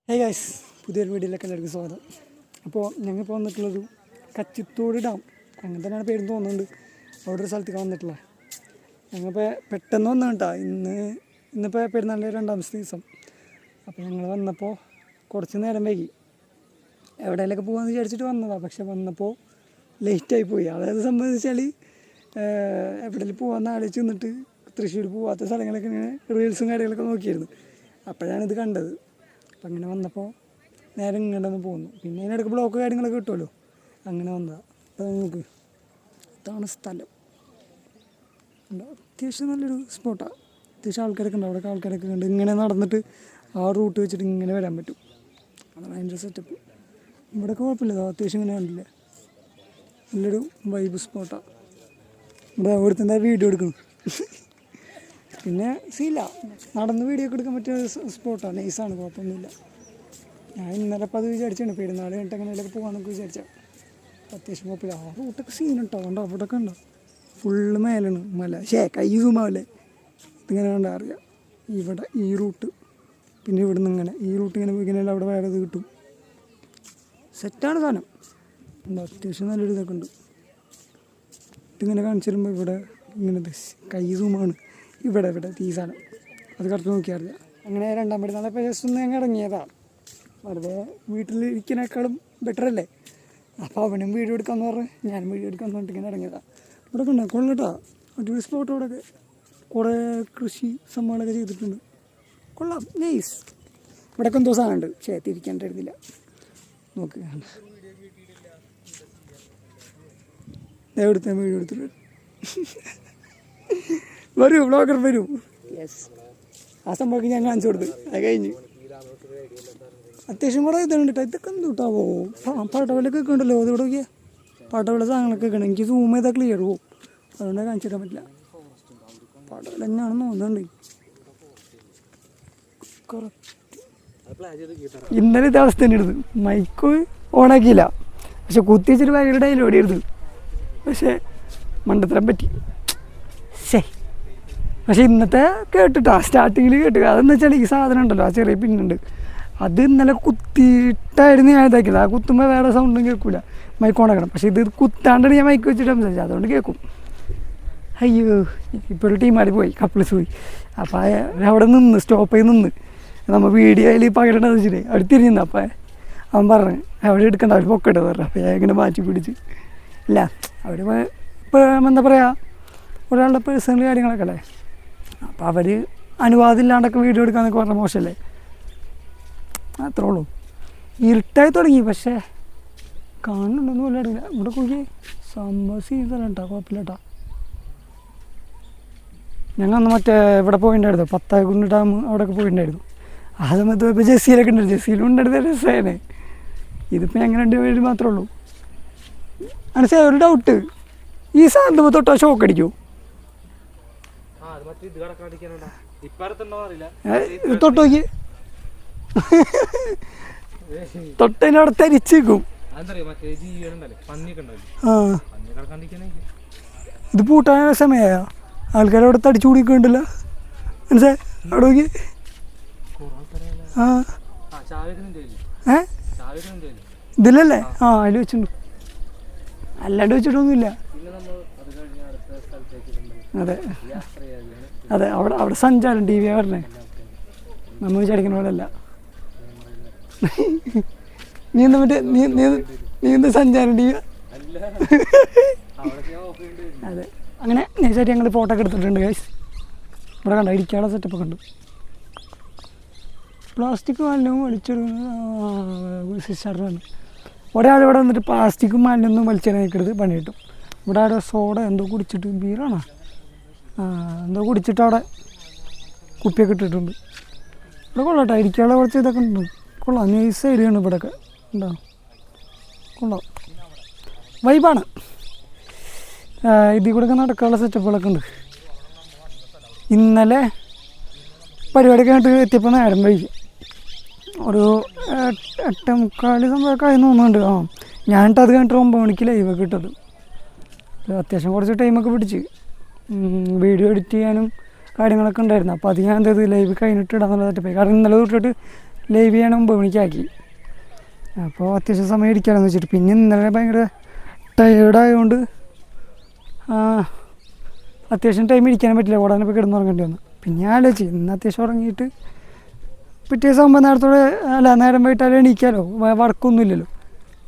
Hey guys, പുതിയൊരു വീഡിയോയിലേക്ക് എല്ലാവർക്കും സ്വാഗതം. അപ്പോൾ ഞങ്ങളിപ്പോൾ വന്നിട്ടുള്ളൊരു കച്ചിത്തോട് ഡാം, അങ്ങനെ തന്നെയാണ് പേരും തോന്നുന്നുണ്ട്. അവിടെ ഒരു സ്ഥലത്തേക്ക് വന്നിട്ടുള്ള ഞങ്ങളിപ്പോൾ പെട്ടെന്ന് വന്നു കേട്ടോ. ഇന്നിപ്പോൾ പെരുന്നാളിൻ്റെ രണ്ടാമത്തെ ദിവസം. അപ്പോൾ ഞങ്ങൾ വന്നപ്പോൾ കുറച്ച് നേരം വൈകി. എവിടെയെങ്കിലൊക്കെ പോകാമെന്ന് വിചാരിച്ചിട്ട് വന്നതാണ്. പക്ഷെ വന്നപ്പോൾ ലേറ്റായി പോയി. അതായത് സംബന്ധിച്ചാൽ എവിടെയെങ്കിലും പോകാമെന്ന് ആലോചിച്ച് നിന്നിട്ട് തൃശ്ശൂർ പോകാത്ത സ്ഥലങ്ങളൊക്കെ ഇങ്ങനെ റീൽസും കാര്യങ്ങളൊക്കെ നോക്കിയിരുന്നു. അപ്പോഴാണ് ഇത് കണ്ടത്. അപ്പം അങ്ങനെ വന്നപ്പോൾ നേരെ ഇങ്ങോട്ടൊന്ന് പോകുന്നു. പിന്നെ അതിനിടയ്ക്ക് ബ്ലോക്ക് കാര്യങ്ങളൊക്കെ കിട്ടുമല്ലോ, അങ്ങനെ വന്നതാണ്. അപ്പോൾ നമുക്ക് ഇതാണ് സ്ഥലം. അത്യാവശ്യം നല്ലൊരു സ്പോട്ടാണ്. അത്യാവശ്യം ആൾക്കാരൊക്കെ ഉണ്ട്. അവിടെ ആൾക്കാരൊക്കെ ഉണ്ട്. ഇങ്ങനെ നടന്നിട്ട് ആ റൂട്ട് വെച്ചിട്ട് ഇങ്ങനെ വരാൻ പറ്റും. അതാണ് അതിൻ്റെ സെറ്റപ്പ്. ഇവിടെയൊക്കെ കുഴപ്പമില്ല. അത്യാവശ്യം ഇങ്ങനെ കണ്ടില്ല, നല്ലൊരു വൈബ് സ്പോട്ടാണ്. ഇവിടെ അവിടുത്തെ വീഡിയോ എടുക്കുന്നു. പിന്നെ സീല നടന്ന് വീഡിയോ ഒക്കെ എടുക്കാൻ പറ്റിയ സ്പോട്ടാണ്. നൈസാണ്, കുഴപ്പമൊന്നുമില്ല. ഞാൻ ഇന്നലെ അപ്പോൾ അത് വിചാരിച്ചാണ് പെരുന്നാൾ കഴിഞ്ഞിട്ട് എങ്ങനെയൊക്കെ പോകാമെന്നൊക്കെ വിചാരിച്ചാൽ. അത്യാവശ്യം കുഴപ്പമില്ല. ആ റൂട്ടൊക്കെ സീനുണ്ടോ, ഉണ്ടോ അവിടെയൊക്കെ ഉണ്ടോ, ഫുള്ള് മേലാണ് മല. കൈ സൂമാവല്ലേ, ഇതിങ്ങനെ കണ്ടാൽ അറിയാം. ഇവിടെ ഈ റൂട്ട്, പിന്നെ ഇവിടെ നിന്ന് ഇങ്ങനെ ഈ റൂട്ട് ഇങ്ങനെ ഇങ്ങനെയല്ല, അവിടെ വേറെ ഇത് കിട്ടും. സെറ്റാണ് സാധനം. ഉണ്ടോ, അത്യാവശ്യം നല്ലൊരു ഇതൊക്കെ ഉണ്ട്. ഇതിങ്ങനെ കാണിച്ചു തരുമ്പോൾ ഇവിടെ ഇങ്ങനത്തെ കൈ സൂമാണ്. ഇവിടെ ഈ സാധനം അത് കറക്റ്റ് നോക്കിയാൽ അറിയാം. അങ്ങനെ രണ്ടാം പെരുന്നാളെ ജസ്റ്റ് ഒന്ന് ഞങ്ങൾ ഇറങ്ങിയതാണ്. വെറുതെ വീട്ടിലിരിക്കുന്നേക്കാളും ബെറ്ററല്ലേ. അപ്പോൾ അവനും വീഡിയോ എടുക്കാമെന്ന് പറഞ്ഞ് ഞാനും വീഡിയോ എടുക്കാമെന്ന് പറഞ്ഞിട്ട് ഇങ്ങനെ ഇറങ്ങിയതാണ്. ഇവിടെ ഉണ്ട് കൊള്ളട്ടാ, അടിപൊളി സ്പോട്ട്. ഇവിടെയൊക്കെ കുറേ കൃഷി സംഭവങ്ങളൊക്കെ ചെയ്തിട്ടുണ്ട്. കൊള്ളാം, നൈസ്. ഇവിടെയൊക്കെ എന്തോ സാധനമുണ്ട്, പക്ഷേ തിരിക്കേണ്ടിരുന്നില്ല. നോക്ക്, എവിടുത്തെ വീഡിയോ എടുത്തിട്ട് വരൂ, ബ്ലോഗർ വരൂ. യെസ്, ആ സംഭവമൊക്കെ ഞാൻ കാണിച്ചു കൊടുത്ത് അത് കഴിഞ്ഞ്. അത്യാവശ്യം കുറേ ഇതുണ്ട് കേട്ടോ. ഇതൊക്കെ എന്ത് കിട്ടാവോ, പാട്ടവലൊക്കെ ഉണ്ടല്ലോ. അതിവിടെ നോക്കിയാൽ പാട്ടവല സാധനങ്ങളൊക്കെ ഉണ്ട്. എനിക്ക് സൂം ചെയ്താൽ ക്ലിയർ പോവും, അതുകൊണ്ട് കാണിച്ചിടാൻ പറ്റില്ല. പാട്ടവല തന്നെയാണെന്ന് തോന്നുന്നുണ്ട്. ഇന്നലെ ഇത് അവസ്ഥ തന്നെ എടുത്ത് മൈക്ക് ഓണാക്കിയില്ല, പക്ഷെ കുത്തി വെച്ചിട്ട് ഭയങ്കര ഡയലോഗ് എടുത്ത്. പക്ഷേ മണ്ടത്തരം പറ്റി. പക്ഷെ ഇന്നത്തെ കേട്ടിട്ടാ, സ്റ്റാർട്ടിങ്ങിൽ കേട്ടു. അതെന്ന് വെച്ചാൽ ഈ സാധനം ഉണ്ടല്ലോ, ആ ചെറിയ പിന്നുണ്ട്, അത് ഇന്നലെ കുത്തിയിട്ടായിരുന്നു ഞാൻ ഇതാക്കിയത്. ആ കുത്തുമ്പോൾ വേറെ സൗണ്ടും കേൾക്കില്ല, മൈക്ക് ഓണാക്കണം. പക്ഷെ ഇത് കുത്താണ്ടാണ് ഞാൻ മൈക്ക് വെച്ചിട്ട് സംസാരിച്ചത്, അതുകൊണ്ട് കേൾക്കും. അയ്യോ, ഇപ്പോൾ ഒരു ടീമാടി പോയി, കപ്പിൾസ് പോയി. അപ്പോൾ അവിടെ നിന്ന് സ്റ്റോപ്പ് ചെയ്ത് നിന്ന് നമ്മൾ വീഡിയോയിൽ പകരേണ്ടത് വെച്ചിട്ട് അവിടെ തിരിഞ്ഞു. അപ്പോൾ അവൻ പറഞ്ഞു അവിടെ എടുക്കണ്ട, അവർ പൊക്കട്ടെ പറഞ്ഞു. അപ്പോൾ ഞാൻ ഇങ്ങനെ മാറ്റി പിടിച്ച് ഇല്ല. അവർ ഇപ്പോൾ എന്താ പറയുക, ഒരാളുടെ പേഴ്സണൽ കാര്യങ്ങളൊക്കെ അല്ലേ. അപ്പോൾ അവർ അനുവാദം ഇല്ലാണ്ടൊക്കെ വീഡിയോ എടുക്കാമെന്നൊക്കെ പറഞ്ഞാൽ മോശമല്ലേ. അത്രേ ഉള്ളൂ. ഇരുട്ടായി തുടങ്ങി, പക്ഷേ കാണുന്നുണ്ടോന്നും വല്ല അറിയില്ല. ഇവിടെ നോക്കി സംഭവം സീസൺ കേട്ടോ, കുഴപ്പമില്ല കേട്ടോ. ഞങ്ങൾ അന്ന് മറ്റേ ഇവിടെ പോയിട്ടുണ്ടായിരുന്നു, പത്തായക്കുണ്ട് ഡാം, അവിടെയൊക്കെ പോയിട്ടുണ്ടായിരുന്നു. ആ സമയത്ത് പോയപ്പോൾ ജെസ്സിയിലൊക്കെ ഉണ്ട്, ജെസ്സിയിലും ഉണ്ടായിരുന്ന രസേനെ. ഇതിപ്പോൾ ഞങ്ങൾ രണ്ടുപേര് മാത്രമേ ഉള്ളൂ. മനസ്സിലായി. ഒരു ഡൗട്ട്, ഈ സാധനം തൊട്ടാ ഷോക്ക് അടിക്കൂ? തൊട്ടോക്കി തൊട്ടതിനവിടെ തരിച്ചേക്കും. ഇത് പൂട്ടാനുള്ള സമയമായ ആൾക്കാരവിടെ തടിച്ചു കൂടിക്കണ്ടല്ലോ, മനസ്സിലായി. അവിടെ നോക്കി. ഇതിലല്ലേ? അതിൽ വെച്ചിട്ടുണ്ട്, അല്ലാണ്ട് വെച്ചിട്ടൊന്നുമില്ല. അതെ അവിടെ സഞ്ചാരം ടി വി പറഞ്ഞേ, നമ്മൾ വിചാരിക്കുന്ന പോലെ അല്ല. നീ എന്താ മറ്റേ നീ എന്താ സഞ്ചാരം ടി വി? അതെ. അങ്ങനെ നൈസായിട്ട് ഞങ്ങൾ ഫോട്ടോ ഒക്കെ എടുത്തിട്ടുണ്ട് ഗൈസ്. ഇവിടെ കണ്ടോ ഇരിക്കാനുള്ള സെറ്റപ്പൊക്കെ ഉണ്ട്. പ്ലാസ്റ്റിക് മാലിന്യവും വലിച്ചെടുക്കുന്നത് സിസ്റ്ററാണ്. ഒരാളിവിടെ വന്നിട്ട് പ്ലാസ്റ്റിക്കും മാലിന്യമൊന്നും വലിച്ചെടുക്കരുത്, പണി കിട്ടും. ഇവിടെ അവിടെ സോഡ എന്തോ കുടിച്ചിട്ട്, ബീറാണോ എന്തോ കുടിച്ചിട്ട് അവിടെ കുപ്പിയൊക്കെ ഇട്ടിട്ടുണ്ട്. ഇവിടെ കൊള്ളാട്ടോ, ഇരിക്കാനുള്ള കുറച്ച് ഇതൊക്കെ ഉണ്ട്. കൊള്ളാം, നൈസ് ഏരിയയാണ് ഇവിടെയൊക്കെ. ഉണ്ടോ, കൊള്ളാം, വൈബാണ്. ഇതിൽ കൂടെയൊക്കെ നടക്കാനുള്ള സെറ്റപ്പുകളൊക്കെ ഉണ്ട്. ഇന്നലെ പരിപാടിയൊക്കെ കഴിഞ്ഞിട്ട് എത്തിയപ്പോൾ നേരം വൈകി, ഒരു 8:45 സംഭവമൊക്കെ ആയി തോന്നുന്നുണ്ട്. ഞാനിട്ട് അത് കഴിഞ്ഞിട്ട് 9 മണിക്ക് ലൈവൊക്കെ ഇട്ടത്. അത്യാവശ്യം കുറച്ച് ടൈമൊക്കെ പിടിച്ച് വീഡിയോ എഡിറ്റ് ചെയ്യാനും കാര്യങ്ങളൊക്കെ ഉണ്ടായിരുന്നു. അപ്പോൾ അത് ഞാൻ എന്ത് ചെയ്തു, ലൈവ് കഴിഞ്ഞിട്ട് ഇടാന്നുള്ള സെറ്റപ്പായി. കാരണം ഇന്നലെ തൊട്ടിട്ട് ലൈവ് ചെയ്യണ 9 മണിക്കാക്കി. അപ്പോൾ അത്യാവശ്യം സമയം ഇരിക്കാമെന്ന് വെച്ചിട്ട്. പിന്നെ ഇന്നലെ ഭയങ്കര ടയേർഡായതുകൊണ്ട് അത്യാവശ്യം ടൈം ഇരിക്കാനും പറ്റില്ല, ഓടാനപ്പോൾ കിടന്നുറങ്ങേണ്ടി വന്നു. പിന്നെ ഞാൻ ആലോചിച്ച് ഇന്ന് അത്യാവശ്യം ഉറങ്ങിയിട്ട് പിറ്റേ ദിവസം നേരത്തോടെ നേരം പോയിട്ടാലും എണീക്കാമല്ലോ, വർക്കൊന്നും ഇല്ലല്ലോ.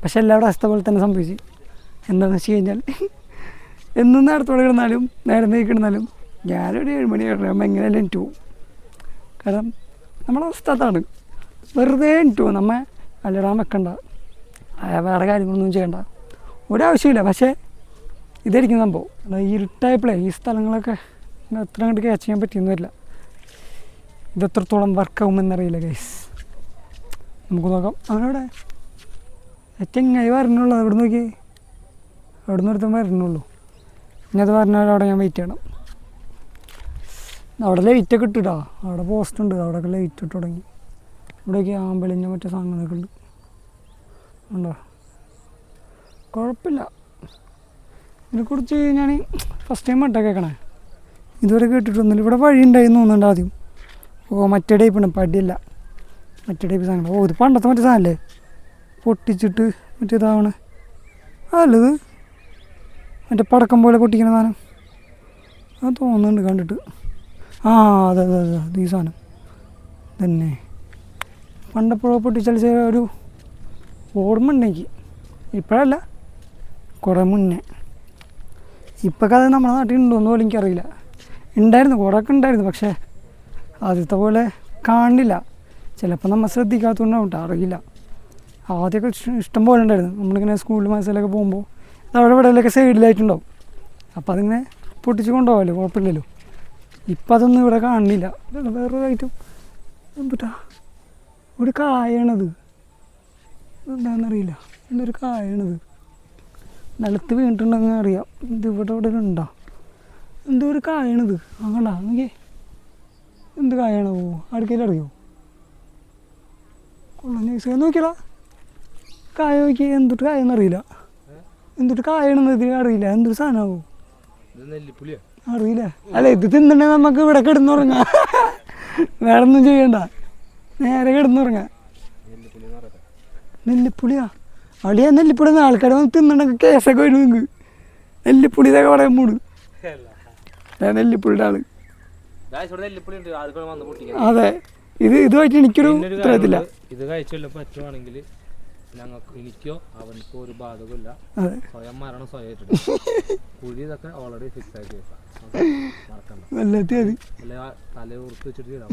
പക്ഷെ എല്ലാവരുടെ അവസ്ഥ പോലെ തന്നെ സംഭവിച്ചു. എന്താണെന്ന് വെച്ച് കഴിഞ്ഞാൽ എന്നും നേരത്തോടെ കിടന്നാലും നേരം വൈകി കിടന്നാലും ഞാനൊരു 7 മണി കഴിയുമ്പോൾ എങ്ങനെയല്ല എനിക്ക് പോകും. കാരണം നമ്മളെ അവസ്ഥ അതാണ്, വെറുതെ എനിക്ക് പോകും. നമ്മ അലറാൻ വെക്കണ്ട, വേറെ കാര്യങ്ങളൊന്നും ചെയ്യണ്ട, ഒരാവശ്യമില്ല. പക്ഷേ ഇതായിരിക്കും സംഭവം. ഈ ഇരുട്ടായപ്പോഴേ ഈ സ്ഥലങ്ങളൊക്കെ എത്ര അങ്ങോട്ട് ക്യാച്ച് ചെയ്യാൻ പറ്റിയെന്ന് വരില്ല. ഇതെത്രത്തോളം വർക്കാവുമെന്നറിയില്ല ഗൈസ്. നമുക്ക് നോക്കാം. അവനവിടെ ചെങ്ങായി വരണുള്ളൂ, അവിടെ നോക്കി അവിടെ നിന്ന് ഒരുത്തം വരണുള്ളൂ. ഇനി അത് പറഞ്ഞാൽ അവിടെ ഞാൻ വെയിറ്റ് ചെയ്യണം. അവിടെ ലൈറ്റൊക്കെ ഇട്ടിട്ടാ, അവിടെ പോസ്റ്റ് ഉണ്ട്, അവിടെയൊക്കെ ലൈറ്റ് ഇട്ട് തുടങ്ങി. ഇവിടെയൊക്കെ ആമ്പലിൻ്റെ മറ്റേ സാധനങ്ങളൊക്കെ ഉണ്ട്. ഉണ്ടോ? കുഴപ്പമില്ല. ഇതിനെക്കുറിച്ച് ഞാൻ ഫസ്റ്റ് ടൈം ആയിട്ടാണ് കേൾക്കണേ, ഇതുവരെ കേട്ടിട്ടൊന്നുമില്ല. ഇവിടെ വഴി ഉണ്ടായിരുന്നു തോന്നുന്നുണ്ട് ആദ്യം. മറ്റേ ടൈപ്പ് ഉണ്ട്, പടിയല്ല, മറ്റേ ടൈപ്പ് സാധനം. ഇത് പണ്ടത്തെ മറ്റേ സാധനമല്ലേ, പൊട്ടിച്ചിട്ട് മറ്റേ ഇതാവണേ അതല്ലത്, മറ്റേ പടക്കം പോലെ പൊട്ടിക്കുന്ന സാധനം. അത് തോന്നുന്നുണ്ട് കണ്ടിട്ട്. അതെ അതെ അതെ, അത് ഈ സാധനം തന്നെ. പണ്ടെപ്പോഴോ പൊട്ടിച്ചാൽ ഒരു ഓർമ്മ ഉണ്ടെങ്കിൽ, ഇപ്പോഴല്ല കുറേ മുന്നേ. ഇപ്പോഴൊക്കെ അത് നമ്മുടെ നാട്ടിൽ ഉണ്ടോയെന്ന് പോലും എനിക്കറിയില്ല. ഉണ്ടായിരുന്നു, കുറേയൊക്കെ ഉണ്ടായിരുന്നു. പക്ഷേ ആദ്യത്തെ പോലെ കാണില്ല. ചിലപ്പോൾ നമ്മൾ ശ്രദ്ധിക്കാത്തതുകൊണ്ടാവും കേട്ടോ, അറിയില്ല. ആദ്യമൊക്കെ ഇഷ്ടം പോലെ ഉണ്ടായിരുന്നു. നമ്മളിങ്ങനെ സ്കൂളിൽ മനസ്സിലൊക്കെ പോകുമ്പോൾ അവിടെ ഇവിടെയൊക്കെ സൈഡിലായിട്ടുണ്ടാവും. അപ്പോൾ അതിങ്ങനെ പൊട്ടിച്ച് കൊണ്ടുപോകാമല്ലോ, കുഴപ്പമില്ലല്ലോ. ഇപ്പം അതൊന്നും ഇവിടെ കാണില്ല. വേറൊരു ഐറ്റം എന്തുട്ടാ, ഒരു കായണത് എന്താണെന്നറിയില്ല, എന്തൊരു കായണത്. നിലത്ത് വീണിട്ടുണ്ടെങ്കിൽ അറിയാം. ഇത് ഇവിടെ ഉണ്ടോ, എന്തോ ഒരു കായണത്. അങ്ങണ്ട നോക്കിയേ, എന്ത് കായണോ, ആർക്കെങ്കിലും അറിയോ? കൊള്ളാം, നൈസ് നോക്കിയടാ. കായ നോക്കി, എന്തൊട്ട് കായെന്നറിയില്ല, എന്തൊട്ട് കായണെന്ന് അറിയില്ല. എന്തൊരു സാധനമാവോ അറിയില്ല. അല്ല, ഇത് തിന്നണേ നമുക്ക് ഇവിടെ കിടന്നുറങ്ങാം, വേറെ ഒന്നും ചെയ്യണ്ട, നേരെ കിടന്നുറങ്ങാം. നെല്ലിപ്പുളിയാ അളിയാ, നെല്ലിപ്പുളി ആൾക്കാർ വന്ന് തിന്നണൊക്കെ കേസൊക്കെ വരും. നിങ്ങൾക്ക് നെല്ലിപ്പുളി ഇതൊക്കെ പറയാൻ മൂട്. നെല്ലിപ്പുളിയുടെ ആള്. അതെ, ഇതുമായിട്ട് എനിക്കൊരു ഉത്തരവാദിത്തമില്ല. ഇത് കഴിച്ചല്ലോ പറ്റുവാണെങ്കിൽ ഞങ്ങൾക്ക് എനിക്കോ അവനക്കോ ഒരു ബാധകമില്ല. സ്വയം മരണം സ്വയമായിട്ട് കുഴി ഇതൊക്കെ ഓൾറെഡി ഫിക്സ് ആയിട്ട് തലയൂർത്ത് വെച്ചിട്ട് ഇടാം.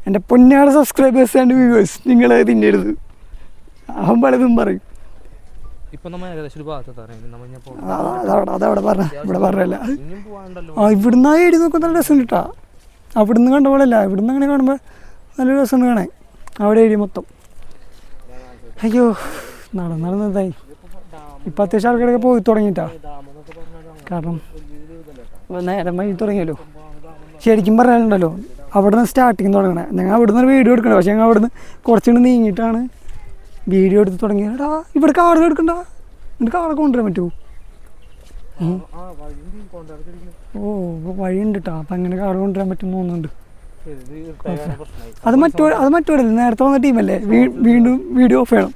എൻ്റെ പൊന്നാട് സബ്സ്ക്രൈബേഴ്സ് ആൻഡ് വ്യൂവേഴ്സ്, നിങ്ങൾ തിന്നരുത്. അവൻ പലതും പറയും. ഇപ്പൊ നമ്മൾ ഏകദേശം ഒരു ഭാഗത്തെത്താറേ, അതവിടെ പറഞ്ഞ ഇവിടെ പറഞ്ഞല്ല. ഇവിടുന്ന് ആ ഏടി നോക്കാൻ നല്ല രസം കിട്ടാ. അവിടുന്ന് കണ്ട പോലെയല്ല, ഇവിടുന്ന് അങ്ങനെ കാണുമ്പോൾ നല്ല രസം കാണാൻ. അവിടെ ഏരിയ മൊത്തം. അയ്യോ, നടന്നതായി. ഇപ്പം അത്യാവശ്യം ആൾക്കാരൊക്കെ പോയി തുടങ്ങിയിട്ടാ, കാരണം നേരം വൈകി തുടങ്ങിയല്ലോ. ശരിക്കും പറയാനുണ്ടല്ലോ, അവിടെ നിന്ന് സ്റ്റാർട്ടിങ് തുടങ്ങണേ. ഞങ്ങൾ അവിടെ നിന്ന് വീഡിയോ എടുക്കണേ, പക്ഷേ ഞങ്ങൾ അവിടെ നിന്ന് കുറച്ചുകൂടി നീങ്ങിയിട്ടാണ് വീഡിയോ എടുത്ത് തുടങ്ങിയത്. എടാ, ഇവിടെ കാട് എടുക്കണ്ട, എന്നിട്ട് കാളെ കൊണ്ടുവരാൻ പറ്റുമോ? വഴി ഉണ്ട് കേട്ടോ. അപ്പം അങ്ങനെ കാട് കൊണ്ടുവരാൻ പറ്റുമെന്ന് തോന്നുന്നുണ്ട്. അത് മറ്റോടല്ലേ, നേരത്തെ വന്ന ടീമല്ലേ, വീണ്ടും വീഡിയോ ഓഫ് ചെയ്യണം.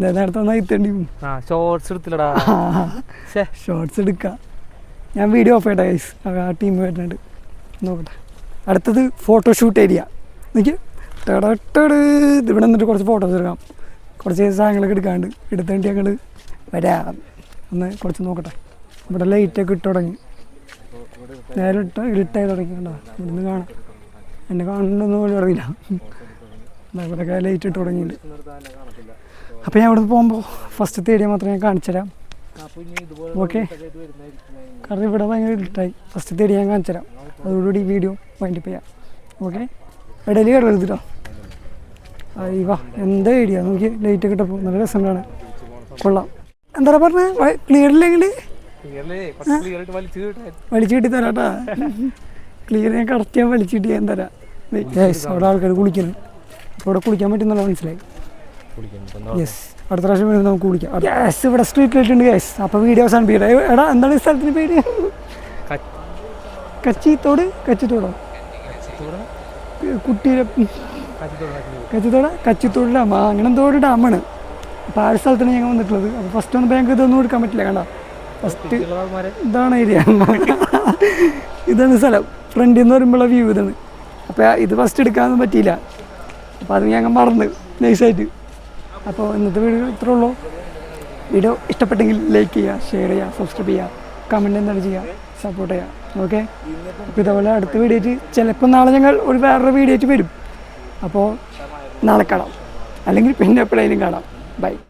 നേരത്തെ വന്നാൽ ഇത്തേണ്ടി ഷോർട്സ് എടുക്കാം. ഞാൻ വീഡിയോ ഓഫ് ചെയ്യട്ടെ ഗൈസ്, ആ ടീം വരുന്നുണ്ട്, നോക്കട്ടെ. അടുത്തത് ഫോട്ടോഷൂട്ട് ഏരിയ. എനിക്ക് ഇവിടെ നിന്നിട്ട് കുറച്ച് ഫോട്ടോസ് എടുക്കാം, കുറച്ച് സാധനങ്ങളൊക്കെ എടുക്കാണ്ട്. എടുത്തേണ്ടി ഞങ്ങൾ വരാം. ഒന്ന് കുറച്ച് നോക്കട്ടെ. ഇവിടെ ലൈറ്റൊക്കെ ഇട്ട് തുടങ്ങി, നേരെ ഇരുട്ടായി തുടങ്ങി. കണ്ടോ, ഇവിടുന്ന് കാണാം. എന്നെ കാണുന്നൊന്നും പോലും അറിയില്ല. ഇവിടെയൊക്കെ ലൈറ്റ് ഇട്ട് തുടങ്ങിയിട്ടുണ്ട്. അപ്പോൾ ഞാൻ അവിടെ നിന്ന് പോകുമ്പോൾ ഫസ്റ്റത്തെ ഏരിയ മാത്രമേ ഞാൻ കാണിച്ചു തരാം. ഓക്കെ, കാരണം ഇവിടെ ഭയങ്കര ഇരുട്ടായി. ഫസ്റ്റത്തെ ഏരിയ ഞാൻ കാണിച്ചു തരാം, അതോടുകൂടി വീഡിയോ വൈൻഡപ്പ് ചെയ്യാം. ഓക്കെ, ഇടയിൽ കിടന്നിട്ടോ. അയ്യോ, എന്താ ഏരിയ നോക്കി, ലൈറ്റ് കിട്ടപ്പോൾ നല്ല രസമാണ്, കൊള്ളാം. എന്താ പറഞ്ഞത്, ക്ലിയർ ഇല്ലെങ്കിൽ വലിച്ചു കിട്ടി തരാട്ടാ. ക്ലിയർ ഞാൻ കറക്റ്റ് ഞാൻ വലിച്ചിട്ട് ഞാൻ തരാം. അവിടെ ആൾക്കാർ കുളിക്കുന്നു. അപ്പോൾ ഇവിടെ കുളിക്കാൻ പറ്റുന്നല്ല മനസ്സിലായി. യെസ്, അടുത്ത പ്രാവശ്യം വരുന്നത് നമുക്ക് കുളിക്കാം. ഗ്യാസ് ഇവിടെ സ്ട്രീറ്റ് ലൈറ്റ് ഉണ്ട് ഗ്യാസ്. അപ്പോൾ വീഡിയോ അവസാനിപ്പിക്കട്ടെ. എടാ, എന്താണ് ഈ സ്ഥലത്തിന് പേര്? കച്ചിത്തോടോ കുട്ടിയുടെ കച്ചിത്തോട് ഡാം അങ്ങനെ എന്തോ ഒരു ഡാമാണ്. അപ്പോൾ ആ ഒരു സ്ഥലത്താണ് ഞങ്ങൾ വന്നിട്ടുള്ളത്. അപ്പോൾ ഫസ്റ്റ് വന്നപ്പോൾ ഞങ്ങൾക്ക് ഇതൊന്നും എടുക്കാൻ പറ്റില്ല. കണ്ട ഫസ്റ്റ് ഇതാണ് ഏരിയ, ഇതാണ് സ്ഥലം. ഫ്രണ്ടിൽ നിന്ന് വരുമ്പോഴുള്ള വ്യൂ ഇതാണ്. അപ്പോൾ ഇത് ഫസ്റ്റ് എടുക്കാനൊന്നും പറ്റിയില്ല. അപ്പോൾ അത് ഞങ്ങൾ മറന്ന് നൈസായിട്ട്. അപ്പോൾ ഇന്നത്തെ വീഡിയോ ഇത്രേ ഉള്ളൂ. വീഡിയോ ഇഷ്ടപ്പെട്ടെങ്കിൽ ലൈക്ക് ചെയ്യുക, ഷെയർ ചെയ്യുക, സബ്സ്ക്രൈബ് ചെയ്യുക, കമൻറ്റ് എന്താണ് ചെയ്യുക, സപ്പോർട്ട് ചെയ്യുക. ഓക്കെ, അപ്പോൾ ഇതേപോലെ അടുത്ത വീഡിയോ ആയിട്ട് ചിലപ്പോൾ നാളെ ഞങ്ങൾ വേറൊരു വീഡിയോ ആയിട്ട് വരും. അപ്പോൾ നാളെ കാണാം, അല്ലെങ്കിൽ പിന്നെ എപ്പോഴേലും കാണാം. ബൈ.